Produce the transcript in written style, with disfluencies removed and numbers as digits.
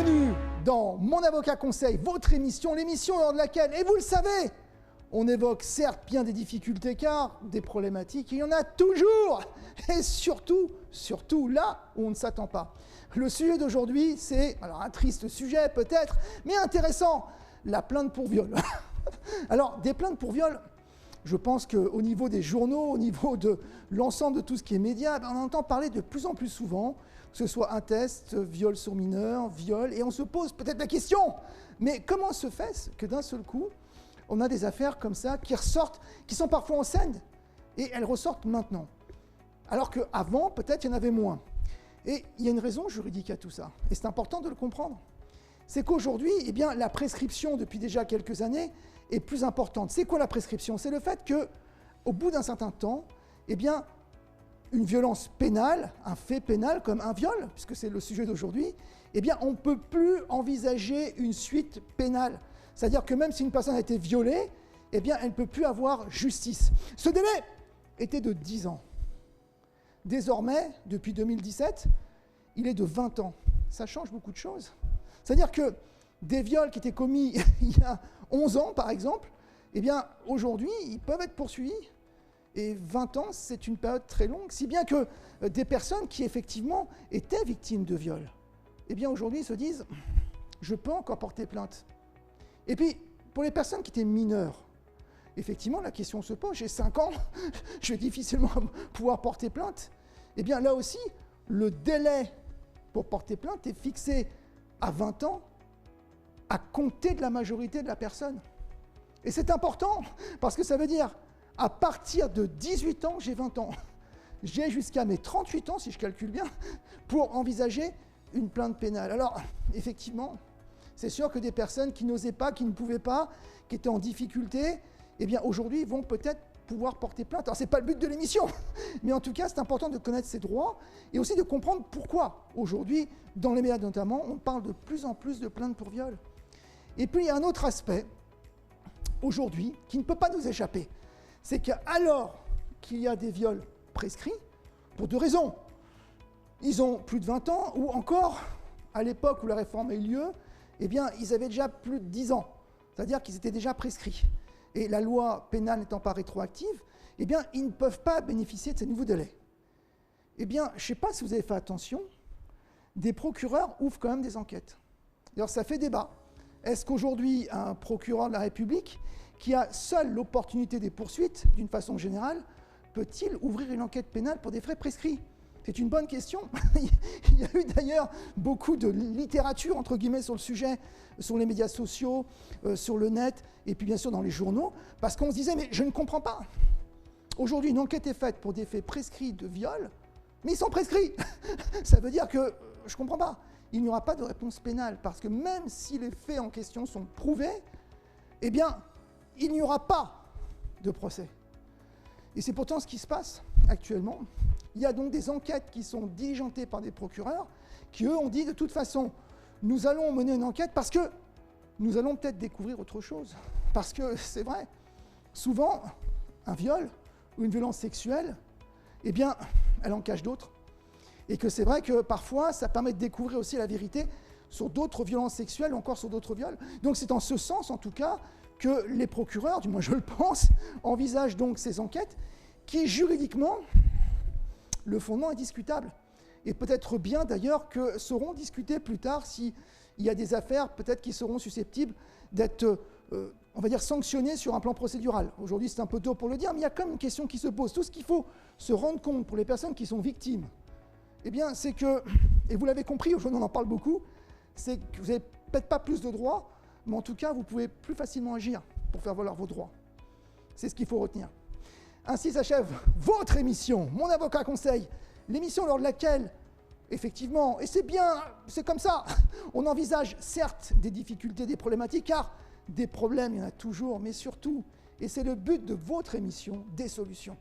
Bienvenue dans Mon Avocat Conseil, votre émission, l'émission lors de laquelle, et vous le savez, on évoque certes bien des difficultés car des problématiques, il y en a toujours, et surtout là où on ne s'attend pas. Le sujet d'aujourd'hui, c'est, alors un triste sujet peut-être, mais intéressant, la plainte pour viol. Alors, des plaintes pour viol, je pense qu'au niveau des journaux, au niveau de l'ensemble de tout ce qui est média, on entend parler de plus en plus souvent, que ce soit inceste, viol sur mineur, viol, et on se pose peut-être la question, mais comment se fait que d'un seul coup, on a des affaires comme ça qui ressortent, qui sont parfois en scène, et elles ressortent maintenant. Alors qu'avant, peut-être, il y en avait moins. Et il y a une raison juridique à tout ça, et c'est important de le comprendre. C'est qu'aujourd'hui, eh bien, la prescription, depuis déjà quelques années, est plus importante. C'est quoi la prescription? C'est le fait qu'au bout d'un certain temps, eh bien, une violence pénale, un fait pénal comme un viol, puisque c'est le sujet d'aujourd'hui, eh bien, on ne peut plus envisager une suite pénale. C'est-à-dire que même si une personne a été violée, eh bien, elle ne peut plus avoir justice. Ce délai était de 10 ans. Désormais, depuis 2017, il est de 20 ans. Ça change beaucoup de choses. C'est-à-dire que des viols qui étaient commis il y a 11 ans, par exemple, eh bien, aujourd'hui, ils peuvent être poursuivis. Et 20 ans, c'est une période très longue, si bien que des personnes qui, effectivement, étaient victimes de viol, eh bien, aujourd'hui, se disent « je peux encore porter plainte ». Et puis, pour les personnes qui étaient mineures, effectivement, la question se pose, j'ai 5 ans, je vais difficilement pouvoir porter plainte. Eh bien, là aussi, le délai pour porter plainte est fixé à 20 ans, à compter de la majorité de la personne. Et c'est important, parce que ça veut dire, à partir de 18 ans, j'ai 20 ans. J'ai jusqu'à mes 38 ans, si je calcule bien, pour envisager une plainte pénale. Alors, effectivement, c'est sûr que des personnes qui n'osaient pas, qui ne pouvaient pas, qui étaient en difficulté, eh bien, aujourd'hui, vont peut-être pouvoir porter plainte. Alors, ce n'est pas le but de l'émission, mais en tout cas, c'est important de connaître ses droits et aussi de comprendre pourquoi, aujourd'hui, dans les médias notamment, on parle de plus en plus de plaintes pour viol. Et puis, il y a un autre aspect, aujourd'hui, qui ne peut pas nous échapper. C'est qu'alors qu'il y a des viols prescrits, pour deux raisons, ils ont plus de 20 ans, ou encore, à l'époque où la réforme a eu lieu, eh bien, ils avaient déjà plus de 10 ans, c'est-à-dire qu'ils étaient déjà prescrits. Et la loi pénale n'étant pas rétroactive, eh bien, ils ne peuvent pas bénéficier de ces nouveaux délais. Eh bien, je ne sais pas si vous avez fait attention, des procureurs ouvrent quand même des enquêtes. D'ailleurs, ça fait débat. Est-ce qu'aujourd'hui, un procureur de la République, qui a seul l'opportunité des poursuites, d'une façon générale, peut-il ouvrir une enquête pénale pour des faits prescrits? C'est une bonne question. Il y a eu d'ailleurs beaucoup de littérature, entre guillemets, sur le sujet, sur les médias sociaux, sur le net, et puis bien sûr dans les journaux, parce qu'on se disait, mais je ne comprends pas. Aujourd'hui, une enquête est faite pour des faits prescrits de viol, mais ils sont prescrits. Ça veut dire que, je ne comprends pas, il n'y aura pas de réponse pénale, parce que même si les faits en question sont prouvés, eh bien, il n'y aura pas de procès. Et c'est pourtant ce qui se passe actuellement. Il y a donc des enquêtes qui sont diligentées par des procureurs qui, eux, ont dit de toute façon, nous allons mener une enquête parce que nous allons peut-être découvrir autre chose. Parce que c'est vrai, souvent, un viol ou une violence sexuelle, eh bien, elle en cache d'autres. Et que c'est vrai que parfois, ça permet de découvrir aussi la vérité sur d'autres violences sexuelles ou encore sur d'autres viols. Donc c'est en ce sens, en tout cas, que les procureurs, du moins je le pense, envisagent donc ces enquêtes qui, juridiquement, le fondement est discutable. Et peut-être bien d'ailleurs que seront discutées plus tard s'il y a des affaires peut-être qui seront susceptibles d'être, on va dire, sanctionnées sur un plan procédural. Aujourd'hui, c'est un peu tôt pour le dire, mais il y a quand même une question qui se pose. Tout ce qu'il faut se rendre compte pour les personnes qui sont victimes, eh bien, c'est que, et vous l'avez compris, aujourd'hui on en parle beaucoup, c'est que vous n'avez peut-être pas plus de droits, mais en tout cas, vous pouvez plus facilement agir pour faire valoir vos droits. C'est ce qu'il faut retenir. Ainsi s'achève votre émission, Mon Avocat Conseil, l'émission lors de laquelle, effectivement, et c'est bien, c'est comme ça, on envisage certes des difficultés, des problématiques, car des problèmes, il y en a toujours, mais surtout, et c'est le but de votre émission, des solutions.